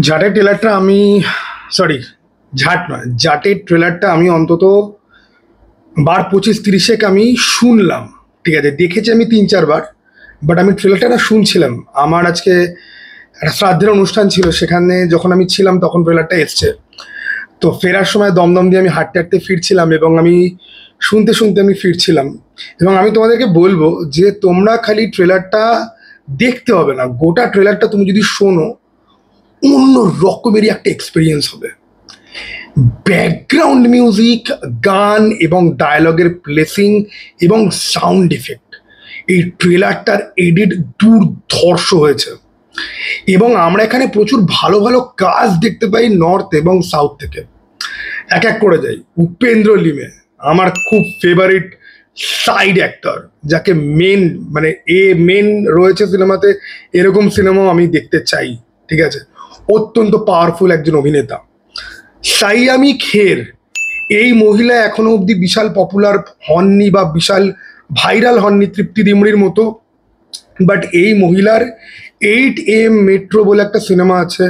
জাটের ট্রেলারটা আমি সরি ঝাট নয় জাটের ট্রেলারটা আমি অন্তত 25-30 আমি শুনলাম। ঠিক আছে, দেখেছি আমি 3-4 বার, বাট আমি ট্রেলারটা না শুনছিলাম। আমার আজকে একটা শ্রাদ্ধের অনুষ্ঠান ছিল, সেখানে যখন আমি ছিলাম তখন ট্রেলারটা এসছে। তো ফেরার সময় দমদম দিয়ে আমি হাঁটতে হাঁটতে ফিরছিলাম এবং আমি শুনতে শুনতে আমি ফিরছিলাম। এবং আমি তোমাদেরকে বলবো যে তোমরা খালি ট্রেলারটা দেখতে হবে না, গোটা ট্রেলারটা তুমি যদি শোনো অন্য রকমেরই একটা এক্সপিরিয়েন্স হবে। ব্যাকগ্রাউন্ড মিউজিক, গান এবং ডায়লগের প্লেসিং এবং সাউন্ড ইফেক্ট, এই ট্রেলারটার এডিট দুর্ধর্ষ হয়েছে। এবং আমরা এখানে প্রচুর ভালো ভালো কাজ দেখতে পাই নর্থ এবং সাউথ থেকে। এক এক করে যাই। উপেন্দ্র লিমে আমার খুব ফেভারিট সাইড অ্যাক্টর, যাকে মেন রয়েছে সিনেমাতে, এরকম সিনেমাও আমি দেখতে চাই। ঠিক আছে, অত্যন্ত পাওয়ারফুল একজন অভিনেতা। সাইয়ামি খের, এই মহিলা এখনো অবধি বিশাল পপুলার হননি বা বিশাল ভাইরাল হননি তৃপ্তি ডিমরির মতো, বাট এই মহিলার 8 AM মেট্রো বলে একটা সিনেমা আছে,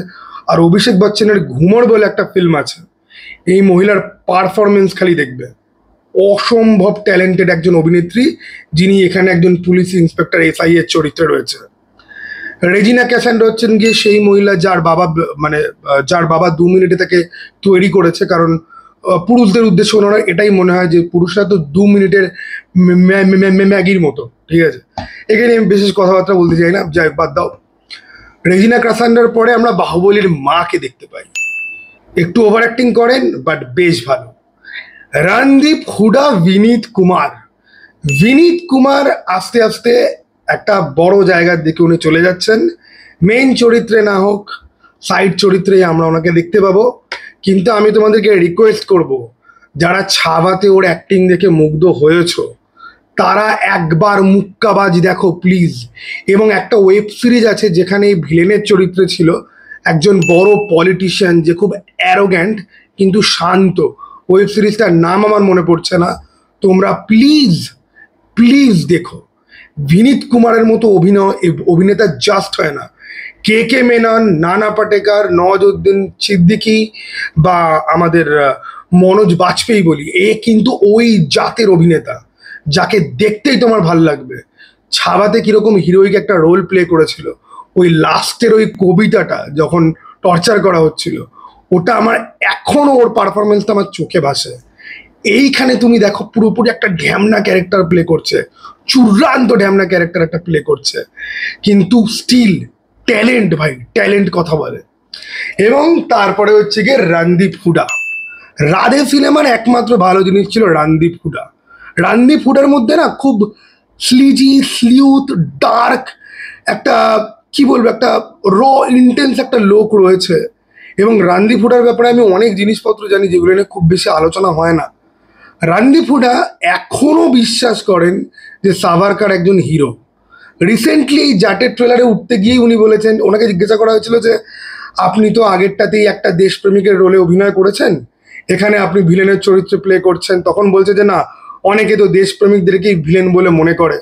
আর অভিষেক বচ্চনের ঘুমর বলে একটা ফিল্ম আছে। এই মহিলার পারফরমেন্স খালি দেখবে, অসম্ভব ট্যালেন্টেড একজন অভিনেত্রী, যিনি এখানে একজন পুলিশ ইন্সপেক্টর SI এর চরিত্রে রয়েছে। রেজিনা ক্যাসান্ড্রা হচ্ছেন গিয়ে সেই মহিলা যার বাবা 2 মিনিটে তাকে তৈরি করেছে। কারণ পুরুষদের উদ্দেশ্যে ওনারা এটাই মনে হয় যে পুরুষরা তো 2 মিনিটের ম্যাগির মতো। ঠিক আছে, এখানে আমি বিশেষ কথাবার্তা বলতে চাই না, যাই বাদ দাও। রেজিনা ক্যাসান্ড্রার পরে আমরা বাহুবলীর মাকে দেখতে পাই। একটু ওভার অ্যাক্টিং করেন, বাট বেশ ভালো। রণদীপ হুডা, বিনীত কুমার আস্তে আস্তে একটা বড় জায়গার দিকে উনি চলে যাচ্ছেন। মেইন চরিত্রে না হোক, সাইড চরিত্রে আমরা ওনাকে দেখতে পাবো। কিন্তু আমি তোমাদেরকে রিকোয়েস্ট করব, যারা ছাবাতে ওর অ্যাক্টিং দেখে মুগ্ধ হয়েছো, তারা একবার মুক্কাবাজ দেখো প্লিজ। এবং একটা ওয়েব সিরিজ আছে যেখানে এই ভিলেনের চরিত্রে ছিল একজন বড় পলিটিশিয়ান যে খুব অ্যারোগ্যান্ট কিন্তু শান্ত। ওয়েব সিরিজটার নাম আমার মনে পড়ছে না, তোমরা প্লিজ প্লিজ দেখো। বিনীত কুমারের মতো অভিনেতা জাস্ট হয় না। কে মেনন, নানা পাটেকর, নওয়াজুদ্দিন সিদ্দিকী বা আমাদের মনোজ বাজপেয়ী বলি, এ কিন্তু ওই জাতের অভিনেতা যাকে দেখতেই তোমার ভাল লাগবে। ছাবাতে কিরকম হিরোইক একটা রোল প্লে করেছিল, ওই লাস্টের ওই কবিতাটা যখন টর্চার করা হচ্ছিল, ওটা আমার এখনো ওর পারফরমেন্সটা আমার চোখে ভাসে। এইখানে তুমি দেখো পুরোপুরি একটা ঢ্যামনা ক্যারেক্টার প্লে করছে, চূড়ান্ত ঢ্যামনা ক্যারেক্টার একটা প্লে করছে, কিন্তু স্টিল ট্যালেন্ট, ভাই ট্যালেন্ট কথা বলে। এবং তারপরে হচ্ছে গিয়ে রণদীপ হুডা। রাধে সিনেমার একমাত্র ভালো জিনিস ছিল রণদীপ হুডার মধ্যে না খুব স্লিউথ ডার্ক একটা, কি বলবো, একটা ইন্টেন্স একটা লোক রয়েছে। এবং রণদীপ হুডার ব্যাপারে আমি অনেক জিনিসপত্র জানি যেগুলো নিয়ে খুব বেশি আলোচনা হয় না। রণদীপ হুডা এখনো বিশ্বাস করেন যে সাভারকার একজন হিরো। রিসেন্টলি এই জাটের ট্রেলারে উঠতে গিয়েই উনি বলেছেন, ওনাকে জিজ্ঞাসা করা হয়েছিল যে আপনি তো আগেরটাতেই একটা দেশপ্রেমিকের রোলে অভিনয় করেছেন, এখানে আপনি ভিলেনের চরিত্রে প্লে করছেন। তখন বলছে যে না, অনেকে তো দেশপ্রেমিকদেরকেই ভিলেন বলে মনে করে।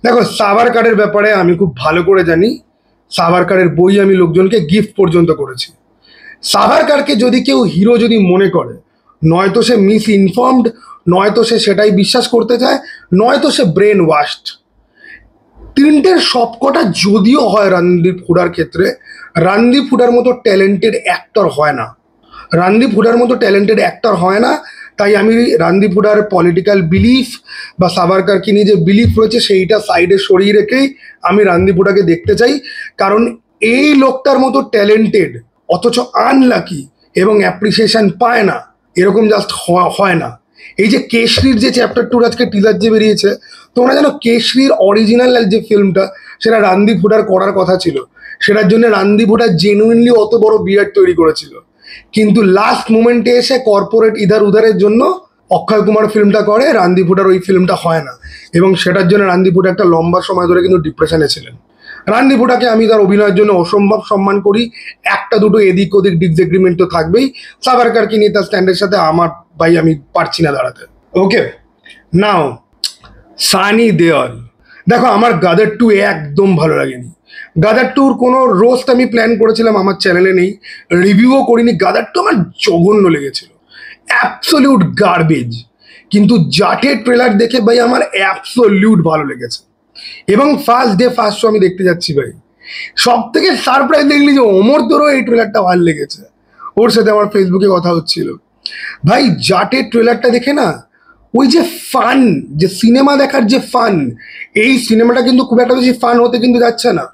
দেখো, সাভারকারের ব্যাপারে আমি খুব ভালো করে জানি। সাভারকারের বই আমি লোকজনকে গিফট পর্যন্ত করেছি। সাভারকারকে যদি কেউ হিরো যদি মনে করে, নয়তো সে মিস ইনফর্মড, নয়তো সে সেটাই বিশ্বাস করতে চায়, নয়তো সে ব্রেন ওয়াশড। তিনটের সবকটা যদিও হয় রণদীপ হুডার ক্ষেত্রে, রণদীপ হুডার মতো ট্যালেন্টেড অ্যাক্টর হয় না। তাই আমি রণদীপ হুডার পলিটিক্যাল বিলিফ বা সাভারকারকে নিয়ে যে বিলিফ রয়েছে সেইটা সাইডে সরিয়ে রেখেই আমি রণদীপ হুডাকে দেখতে চাই। কারণ এই লোকটার মতো ট্যালেন্টেড অথচ আনলাকি এবং অ্যাপ্রিসিয়েশন পায় না, এরকম জাস্ট হয় না। এই যে কেশরীর যে চ্যাপ্টার 2 আজকে টিজার যে বেরিয়েছে, তোমরা জানো কেশরীর অরিজিনাল যে ফিল্মটা, সেটা রণদীপ হুডার করার কথা ছিল। সেটার জন্য রণদীপ হুডা জেনুইনলি অত বড় বিয়ার্ড তৈরি করেছিল, কিন্তু লাস্ট মোমেন্টে এসে কর্পোরেট ইধার উধারের জন্য অক্ষয় কুমার ফিল্মটা করে, রণদীপ হুডার ওই ফিল্মটা হয় না। এবং সেটার জন্য রণদীপ হুডা একটা লম্বা সময় ধরে কিন্তু ডিপ্রেশনে ছিলেন। রণদীপ হুডাকে আমি তার অভিনয়ের জন্য অসম্ভব সম্মান করি। একটা দুটো এদিক ওদিক ডিসএগ্রিমেন্ট তো থাকবেই। সাভারকারকে নিয়ে তার স্ট্যান্ডের সাথে আমার ভাই আমি পারছি না দাঁড়াতে। ওকে, নাও সানি দেওল। দেখো, আমার গাদার 2 একদম ভালো লাগেনি, গাদার টুর কোনো রোস্ট আমি প্ল্যান করেছিলাম, আমার চ্যানেলে নেই, রিভিউও করিনি। গাদার টু আমার জঘন্য লেগেছিল, অ্যাবসলিউট গার্বেজ। কিন্তু জাটের ট্রেলার দেখে ভাই আমার অ্যাবসলিউট ভালো লেগেছে। এবং ফার্স্ট ডে ফার্স্ট শো আমি দেখতে যাচ্ছি ভাই। সব থেকে সারপ্রাইজ দেখলি যে অমর তোরও এই ট্রেলারটা ভালো লেগেছে, ওর সাথে আমার ফেসবুকে কথা হচ্ছিল। ভাই জাটের ট্রেলারটা দেখে না, ওই যে ফান, যে সিনেমা দেখার যে ফান, এই সিনেমাটা কিন্তু খুব একটা বেশি ফান হতে কিন্তু যাচ্ছে না।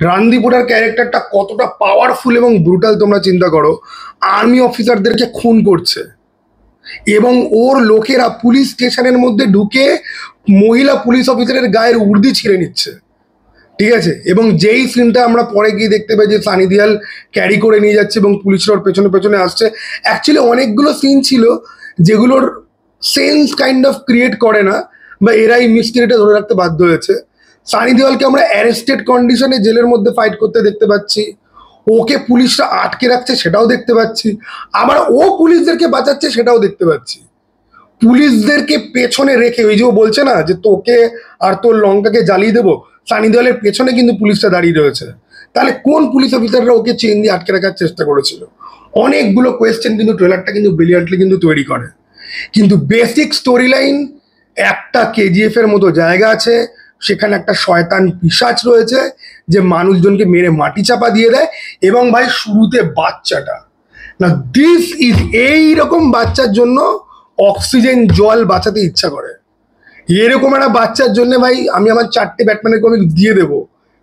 রান্দিপুরার ক্যারেক্টারটা কতটা পাওয়ারফুল এবং ব্রুটাল তোমরা চিন্তা করো। আর্মি অফিসারদেরকে খুন করছে এবং ওর লোকেরা পুলিশ স্টেশনের মধ্যে ঢুকে মহিলা পুলিশ অফিসারের গায়ের উর্দি ছিঁড়ে নিচ্ছে, ঠিক আছে। এবং যেই সিনটা আমরা পরে গিয়ে দেখতে পাই যে সানি দেওয়াল ক্যারি করে নিয়ে যাচ্ছে এবং পুলিশরা ওর পেছনে পেছনে আসছে। অ্যাকচুয়ালি অনেকগুলো সিন ছিল যেগুলোর সেন্স কাইন্ড অফ ক্রিয়েট করে না, বা এরাই মিস্ট্রিটা ধরে রাখতে বাধ্য হয়েছে। সানি দেওয়ালকে আমরা অ্যারেস্টেড কন্ডিশনে জেলের মধ্যে ফাইট করতে দেখতে পাচ্ছি, ওকে পুলিশরা আটকে রাখছে সেটাও দেখতে পাচ্ছি, আবার ও পুলিশদেরকে বাঁচাচ্ছে সেটাও দেখতে পাচ্ছি। পুলিশদেরকে পেছনে রেখে, ওই যে ও বলছে না যে তোকে আর তোর লঙ্কাকে জ্বালিয়ে দেবো, সানি দেওয়ালের পেছনে কিন্তু পুলিশটা দাঁড়িয়ে রয়েছে। তাহলে কোন পুলিশ অফিসাররা ওকে চেন দিয়ে আটকে রাখার চেষ্টা করেছিল? অনেকগুলো কোয়েশ্চেন কিন্তু ট্রেলারটা কিন্তু ব্রিলিয়ান্টলি কিন্তু তৈরি করে। কিন্তু বেসিক স্টোরি লাইন, একটা কেজিএফ এর মতো জায়গা আছে, সেখানে একটা শয়তান পিশাচ রয়েছে যে মানুষজনকে মেরে মাটি চাপা দিয়ে দেয়। এবং ভাই শুরুতে বাচ্চাটা না, দিস ইজ, এইরকম বাচ্চার জন্য অক্সিজেন জল বাঁচাতে ইচ্ছা করে। এরকম একটা বাচ্চার জন্য ভাই আমি আমার 4টে ব্যাটম্যানের কমিক দিয়ে দেবো,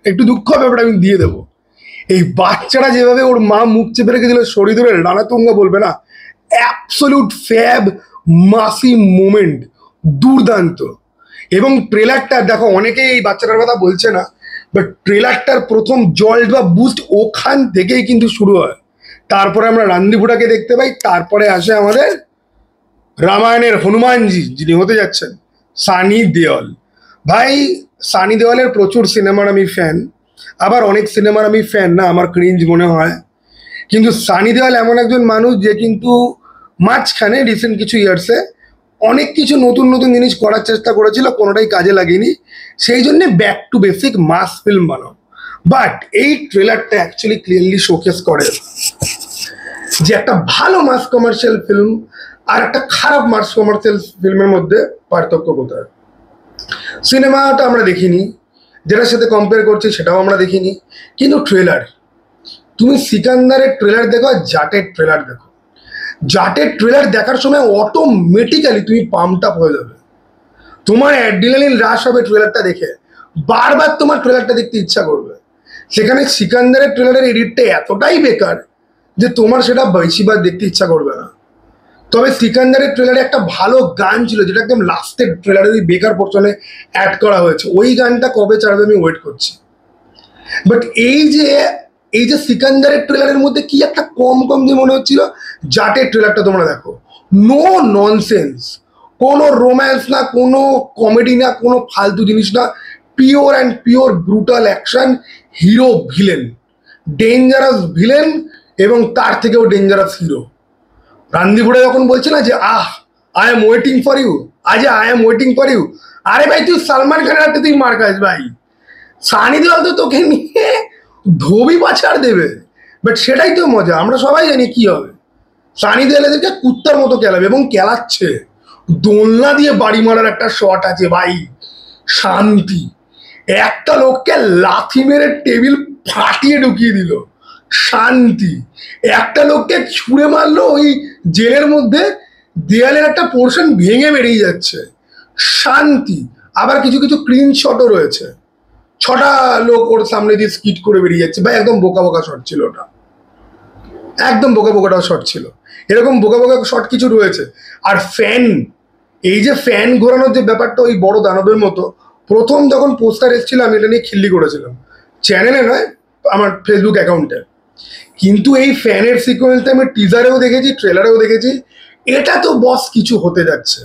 একটু দুঃখ হবে ব্যাপারটা আমি দিয়ে দেবো। এই বাচ্চাটা যেভাবে ওর মা মুখ চেপে রেখেছিল শরীর ধরে রানাতুঙ্গা বলবে না, অ্যাবসলিউট ফ্যাব মাসি মোমেন্ট, দুর্দান্ত। এবং ট্রেলারটা দেখো, অনেকেই এই বাচ্চাটার কথা বলছে না, বাট ট্রেলারটার প্রথম জল বা বুস্ট ওখান থেকেই কিন্তু শুরু হয়। তারপরে আমরা রান্দিপুরাকে দেখতে পাই, তারপরে আসে আমাদের রামায়ণের হনুমানজি যিনি হতে যাচ্ছেন সানি দেওল। ভাই সানি দেওয়ালের প্রচুর সিনেমার আমি ফ্যান, আবার অনেক সিনেমার আমি ফ্যান না, আমার ক্রিঞ্জ মনে হয়। কিন্তু সানি দেওয়াল এমন একজন মানুষ যে কিন্তু মাঝখানে রিসেন্ট কিছু ইয়ার্সে অনেক কিছু নতুন নতুন জিনিস করার চেষ্টা করেছিল, কোনোটাই কাজে লাগেনি, সেই জন্যে back to basic mass film বানাও। বাট এই ট্রেলারটা অ্যাকচুয়ালি ক্লিয়ারলি শোকেস করে যে একটা ভালো মাস কমার্শিয়াল ফিল্ম আর একটা খারাপ মাস কমার্শিয়াল ফিল্মের মধ্যে পার্থক্য কোথায়। সিনেমাটা আমরা দেখিনি, যেটার সাথে কম্পেয়ার করছি সেটাও আমরা দেখিনি, কিন্তু ট্রেলার, তুমি সিকান্দারের ট্রেলার দেখো আর জাটের ট্রেলার দেখো, জাটের ট্রেলার দেখার সময় অটোমেটিক্যালি তুমি পাম্পড আপ হয়ে যাবে, তোমার অ্যাড্রিনালিন রাশ হবে ট্রেলারটা দেখে, বারবার তোমার ট্রেলারটা দেখতে ইচ্ছা করবে। সেখানে সিকান্দারের ট্রেলারের এডিটটা এতটাই বেকার যে তোমার সেটা বেশিবার দেখতে ইচ্ছা করবে না। তবে সিকান্দারের ট্রেলারে একটা ভালো গান ছিল যেটা একদম লাস্টের ট্রেলারের ওই বেকার পোর্শনে অ্যাড করা হয়েছে, ওই গানটা কবে ছাড়বে আমি ওয়েট করছি। বাট এই যে সিকান্দারের ট্রেলারের মধ্যে কি একটা কম কম যে মনে হচ্ছিল, জাটের ট্রেলারটা তোমরা দেখো, নো ননসেন্স, কোনো রোম্যান্স না, কোনো কমেডি না, কোনো ফালতু জিনিস না, pure and pure brutal action, hero villain, dangerous villain এবং তার থেকেও ডেঞ্জারাস হিরো। রান্দিপুরে যখন বলছে না যে I am waiting for you, I am waiting for you, আরে ভাই তুই সালমান খানের হাতে তুই মার খাস ভাই, সানি দেওয়াল তো তোকে নিয়ে ধোবি পাছাড় দেবে। বাট সেটাই তো মজা, আমরা সবাই জানি কি হবে। সানি দেওয়াল এদেরকে কুত্তার মতো খেলাবে এবং খেলাচ্ছে, দোলনা দিয়ে বাড়ি মারার একটা শট আছে ভাই, শান্তি। একটা লোককে লাথি মেরে টেবিল ফাটিয়ে ঢুকিয়ে দিল, শান্তি। একটা লোককে ছুঁড়ে মারলো ওই জেলের মধ্যে, দেয়ালের একটা পোর্শন ভেঙে বেরিয়ে যাচ্ছে, শান্তি। আবার কিছু কিছু ক্লিন শটও রয়েছে, 6টা লোক ওর সামনে দিয়ে স্কিট করে বেরিয়ে যাচ্ছে ভাই, একদম বোকা বোকা শট ছিল ওটা, একদম বোকা বোকাটাও শট ছিল। এরকম বোকা বোকা শট কিছু রয়েছে। আর ফ্যান, এই যে ফ্যান ঘোরানোর যে ব্যাপারটা ওই বড় দানবের মতো, প্রথম যখন পোস্টার এসেছিল আমি এটা নিয়ে খিল্লি করেছিলাম, চ্যানেলে নয় আমার ফেসবুক অ্যাকাউন্টে। কিন্তু এই ফ্যানের সিকোয়েন্সটা আমি টিজারেও দেখেছি, ট্রেলারেও দেখেছি, এটা তো বস কিছু হতে যাচ্ছে।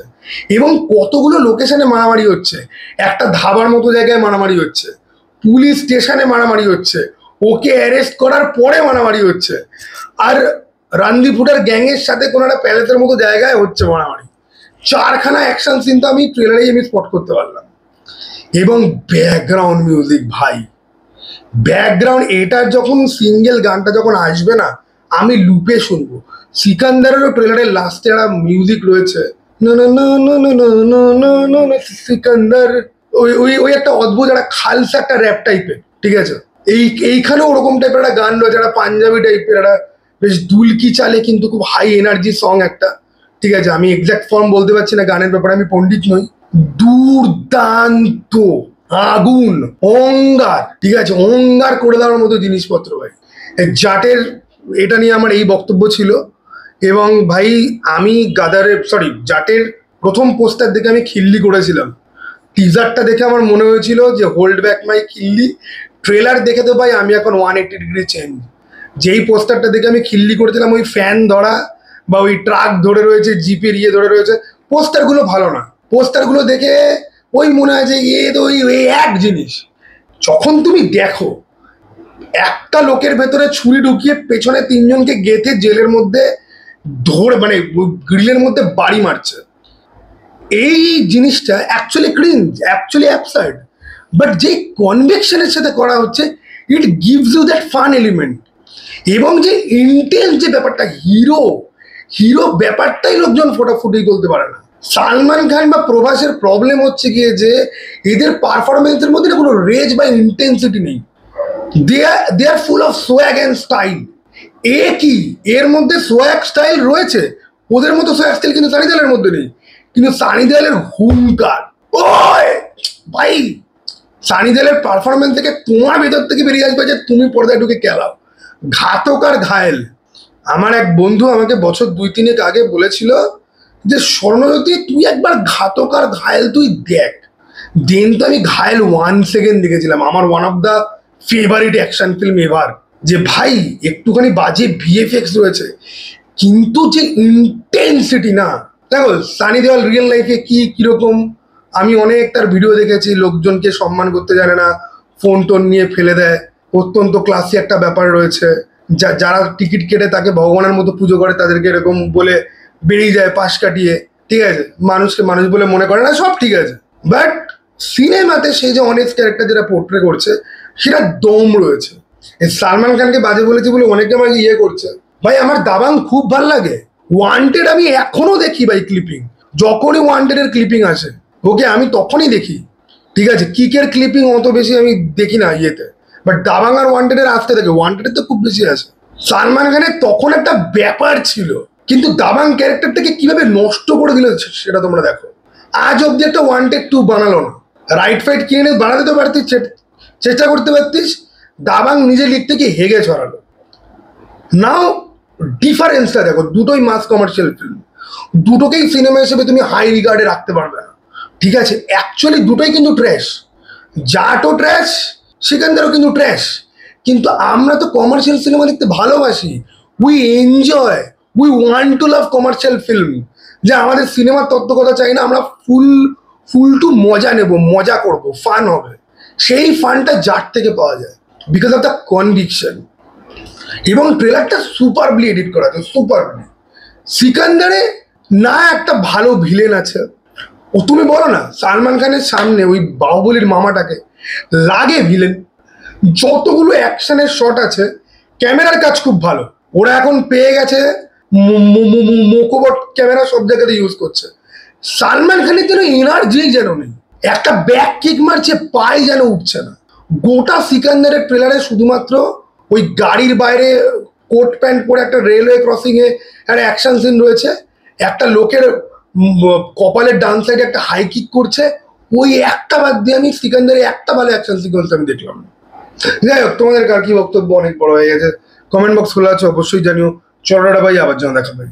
এবং কতগুলো লোকেশনে মারামারি হচ্ছে, একটা ধাবার মতো জায়গায় মারামারি হচ্ছে, পুলিশ স্টেশনে মারামারি হচ্ছে, ওকে অ্যারেস্ট করার পরে মারামারি হচ্ছে, আর রান্দিপুটার গ্যাংয়ের সাথে কোনো একটা প্যালেসের মতো জায়গায় হচ্ছে মারামারি। 4খানা অ্যাকশন সিন তো আমি ট্রেলারেই আমি স্পট করতে পারলাম। এবং ব্যাকগ্রাউন্ড মিউজিক ভাই, ব্যাকগ্রাউন্ড এটার যখন সিঙ্গেল গানটা যখন আসবে না, আমি লুপে শুনবো। সিকান্দারেরও ট্রেলারের লাস্টে একটা মিউজিক রয়েছে, না না না না না না না না না না, সিকান্দার, ওই ওই ওই একটা অদ্ভুত একটা খালসা একটা র্যাপ টাইপের, ঠিক আছে? এইখানে ওরকম টাইপের একটা গান রয়েছে, একটা পাঞ্জাবি টাইপের একটা বেশ দুলকি চালে কিন্তু খুব হাই এনার্জি সং একটা, ঠিক আছে? আমি এক্সাক্ট ফর্ম বলতে পারছি না গানের ব্যাপারে, আমি পণ্ডিত নই। দুর্দান্ত, আগুন, অঙ্গার, ঠিক আছে? অঙ্গার করে দেওয়ার মতো জিনিসপত্র ভাই। জাটের এটা নিয়ে আমার এই বক্তব্য ছিল। এবং ভাই আমি জাটের প্রথম পোস্টার দেখে আমি খিল্লি করেছিলাম। টিজারটা দেখে আমার মনে হয়েছিল যে হোল্ড ব্যাক মাই খিল্লি। ট্রেলার দেখে তো ভাই আমি এখন 180 ডিগ্রি চেঞ্জ। যেই পোস্টারটা দেখে আমি খিল্লি করেছিলাম, ওই ফ্যান ধরা বা ওই ট্রাক ধরে রয়েছে, জিপের ধরে রয়েছে, পোস্টারগুলো ভালো না। পোস্টারগুলো দেখে ওই মনে হয় যে তো ওই এক জিনিস। যখন তুমি দেখো একটা লোকের ভেতরে ছুরি ঢুকিয়ে পেছনে 3জনকে গেঁথে জেলের মধ্যে মানে গ্রিলের মধ্যে বাড়ি মারছে, এই জিনিসটা actually cringe, actually absurd, but যে কনভিকশনের সাথে করা হচ্ছে, it gives you that fun element. এবং যে ইন্টেন্স যে ব্যাপারটা, হিরো হিরো ব্যাপারটাই লোকজন ফোটাফুটি বলতে পারে না। সালমান খান বা প্রভাসের প্রবলেম হচ্ছে গিয়ে যে এদের পারফরমেন্সের মধ্যে কোনো রেজ বা ইন্টেন্সিটি নেই। They are full of swag and style. কি এর মধ্যে সোয়াগ স্টাইল রয়েছে, ওদের মতো সোয়াগ স্টাইল কিন্তু সানি দেওয়ালের মধ্যে নেই। কিন্তু সানি দেওয়ালের হুঙ্কার, ওই ভাই, সানি দেওয়ালের পারফরমেন্স থেকে তোমার ভেতর থেকে বেরিয়ে আসবে যে তুমি পর্দায় ঢুকে খেলাও। ঘাতক আর ঘায়েল। আমার এক বন্ধু আমাকে বছর 2-3 আগে বলেছিল যে স্বর্ণজ্যোতি তুই একবার ঘাতক আর ঘায়েল তুই দেখ। দেন তো আমি ঘায়েল 1 সেকেন্ড দেখেছিলাম, আমার one of the favourite action film ever. যে ভাই একটুখানি বাজে ভিএফএক্স রয়েছে, কিন্তু যে ইন্টেন্সিটি না। দেখো সানি দেওয়াল রিয়েল লাইফে কিরকম আমি অনেক তার ভিডিও দেখেছি, লোকজনকে সম্মান করতে জানে না, ফোন টোন নিয়ে ফেলে দেয়, অত্যন্ত ক্লাসি একটা ব্যাপার রয়েছে। যারা টিকিট কেটে তাকে ভগবানের মতো পুজো করে তাদেরকে এরকম বলে বেরিয়ে যায় পাশ কাটিয়ে, ঠিক আছে? মানুষকে মানুষ বলে মনে করে না, সব ঠিক আছে। বাট সিনেমাতে সেই যে অনেস্ট ক্যারেক্টার যেটা পোর্ট্রে করছে, সেটা দম রয়েছে। সালমান খানকে বাজে বলেছি বলে অনেকে আমাকে করছে। ভাই আমার দাবাং খুব ভাল লাগে। ওয়ান্টেড আমি এখনো দেখি ভাই ক্লিপিং, যখনই ওয়ান্টেডের ক্লিপিং আসে ওকে আমি তখনই দেখি, ঠিক আছে? কিকের ক্লিপিং অত বেশি আমি দেখি না বাট দাবাং আর ওয়ান্টেডের আসতে থাকে, ওয়ান্টেডের তো খুব বেশি আসে। সালমান খানের তখন একটা ব্যাপার ছিল, কিন্তু দাবাং ক্যারেক্টারটাকে কিভাবে নষ্ট করে দিল সেটা তোমরা দেখো। আজ অব্দি একটা ওয়ান্টেড 2 বানালো না। রাইট ফাইট কিনে বানাতে তো পারতিস, চেষ্টা করতে পারতিস। দাবাং নিজে লিখতে কি হেগে ছড়ালো। নাও ডিফারেন্সটা দেখো, দুটোই মাস কমার্শিয়াল ফিল্ম, দুটোকেই সিনেমা হিসেবে তুমি হাই রিগার্ডে রাখতে পারবে না, ঠিক আছে? অ্যাকচুয়ালি দুটোই কিন্তু ট্র্যাশ। জাটও ট্র্যাশ, সিকান্দারও কিন্তু ট্র্যাশ। কিন্তু আমরা তো কমার্শিয়াল সিনেমা দেখতে ভালোবাসি, we enjoy, we want to love commercial film. যে আমাদের সিনেমার তত্ত্ব কথা চাই না, আমরা ফুল টু মজা নেব, মজা করব, ফান হবে। সেই ফানটা জাট থেকে পাওয়া যায় বিকজ অফ দ্য কনভিকশন। এবং ট্রেলারটা সুপারবলি এডিট করা আছে, সুপারবলি। সিকান্দারে না একটা ভালো ভিলেন আছে, ও তুমি বলো না সালমান খানের সামনে ওই বাহুবলীর মামাটাকে লাগে ভিলেন। যতগুলো অ্যাকশনের শট আছে, ক্যামেরার কাজ খুব ভালো, ওরা এখন পেয়ে গেছে মোকোবট ক্যামেরা, সব জায়গাতে ইউজ করছে। সালমান খানের যেন এনার্জি যেন নেই, একটা ব্যাক কিক মারছে পায়ে যেন উঠছে না। গোটা সিকান্দারের ট্রেলারে শুধুমাত্র ওই গাড়ির বাইরে কোট প্যান্ট পরে একটা রেলওয়ে ক্রসিং এ একটা অ্যাকশন সিন রয়েছে, একটা লোকের কপালের ডান সাইডে একটা হাই কিক করছে, ওই একটা বাদ দিয়ে আমি সিকান্দারে একটা ভালো অ্যাকশন সিকোয়েন্স আমি দেখলাম না। যাই হোক, তোমাদের কার কি বক্তব্য, অনেক বড় হয়ে গেছে, কমেন্ট বক্স খোলা আছে, অবশ্যই জানিও। চলো ভাই, আবার যেন দেখা ভাই।